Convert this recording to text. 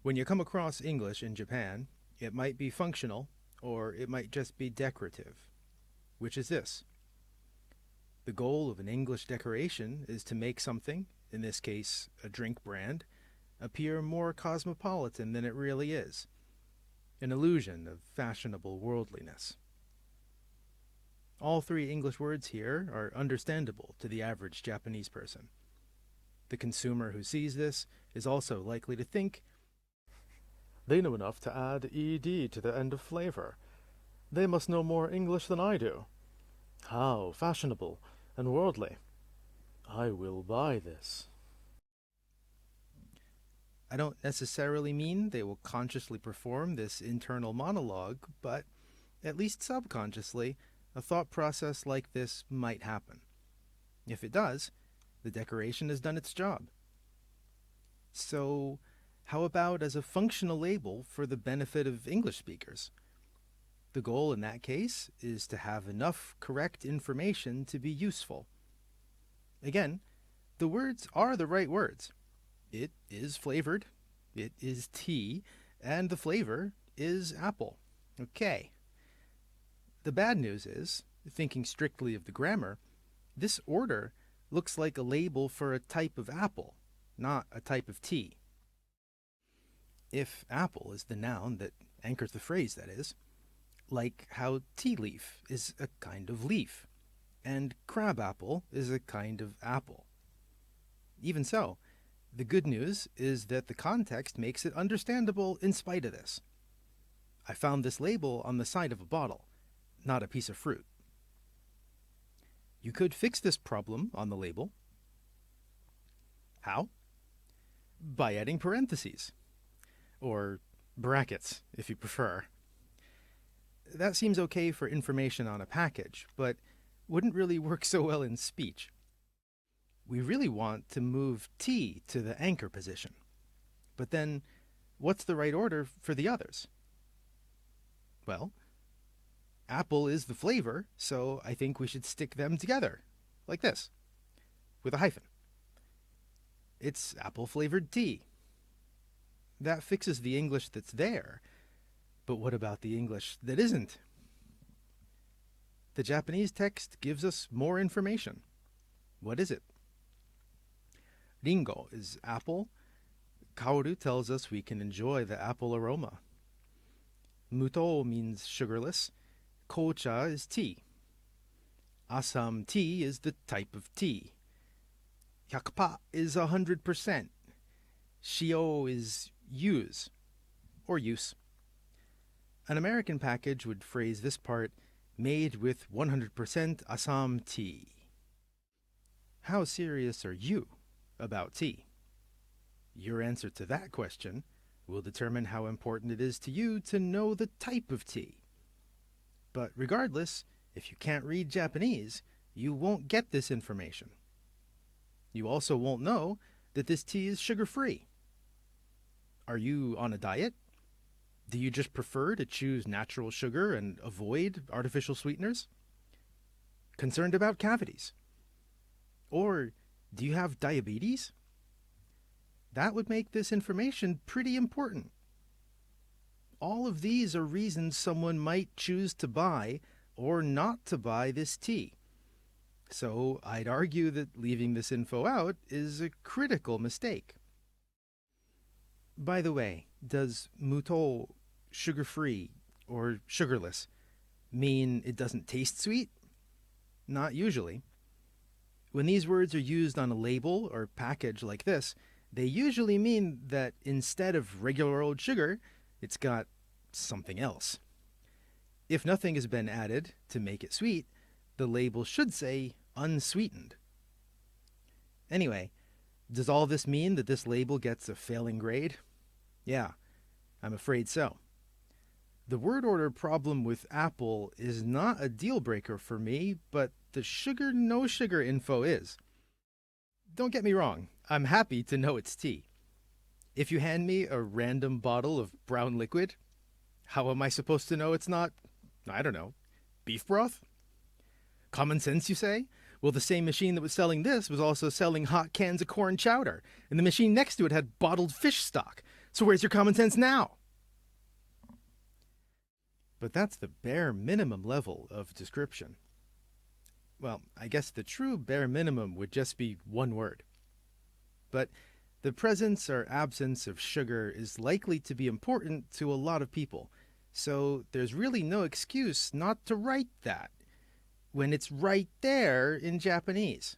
When you come across English in Japan, it might be functional or it might just be decorative. Which is this? The goal of an English decoration is to make something, in this case a drink brand, appear more cosmopolitan than it really is. An illusion of fashionable worldliness. All three English words here are understandable to the average Japanese person. The consumer who sees this is also likely to think, they know enough to add ed to the end of flavor. They must know more English than I do. How fashionable and worldly. I will buy this. I don't necessarily mean they will consciously perform this internal monologue, but at least subconsciously, a thought process like this might happen. If it does, the decoration has done its job. So, how about as a functional label for the benefit of English speakers? The goal in that case is to have enough correct information to be useful. Again, the words are the right words. It is flavored, it is tea, and the flavor is apple. Okay. The bad news is, thinking strictly of the grammar, this order looks like a label for a type of apple, not a type of tea. If apple is the noun that anchors the phrase, that is, like how tea leaf is a kind of leaf, and crab apple is a kind of apple. Even so, the good news is that the context makes it understandable in spite of this. I found this label on the side of a bottle, not a piece of fruit. You could fix this problem on the label. How? By adding parentheses. Or brackets, if you prefer. That seems okay for information on a package, but wouldn't really work so well in speech. We really want to move tea to the anchor position. But then, what's the right order for the others? Well, apple is the flavor, so I think we should stick them together, like this, with a hyphen. It's apple-flavored tea. That fixes the English that's there, but what about the English that isn't? The Japanese text gives us more information. What is it? Ringo is apple. Kaoru tells us we can enjoy the apple aroma. Muto means sugarless. Kocha is tea. Assam tea is the type of tea. Hyakpa is 100%. Shio is use, or use. An American package would phrase this part, made with 100% Assam tea. How serious are you about tea? Your answer to that question will determine how important it is to you to know the type of tea. But regardless, if you can't read Japanese, you won't get this information. You also won't know that this tea is sugar-free. Are you on a diet? Do you just prefer to choose natural sugar and avoid artificial sweeteners? Concerned about cavities? Or do you have diabetes? That would make this information pretty important. All of these are reasons someone might choose to buy or not to buy this tea. So I'd argue that leaving this info out is a critical mistake. By the way, does muto, sugar-free, or sugarless, mean it doesn't taste sweet? Not usually. When these words are used on a label or package like this, they usually mean that instead of regular old sugar, it's got something else. If nothing has been added to make it sweet, the label should say unsweetened. Anyway, does all this mean that this label gets a failing grade? Yeah, I'm afraid so. The word order problem with apple is not a deal breaker for me, but the sugar no sugar info is. Don't get me wrong, I'm happy to know it's tea. If you hand me a random bottle of brown liquid, how am I supposed to know it's not, I don't know, beef broth? Common sense, you say? Well, the same machine that was selling this was also selling hot cans of corn chowder, and the machine next to it had bottled fish stock. So where's your common sense now? But that's the bare minimum level of description. Well, I guess the true bare minimum would just be one word. But the presence or absence of sugar is likely to be important to a lot of people, so there's really no excuse not to write that when it's right there in Japanese.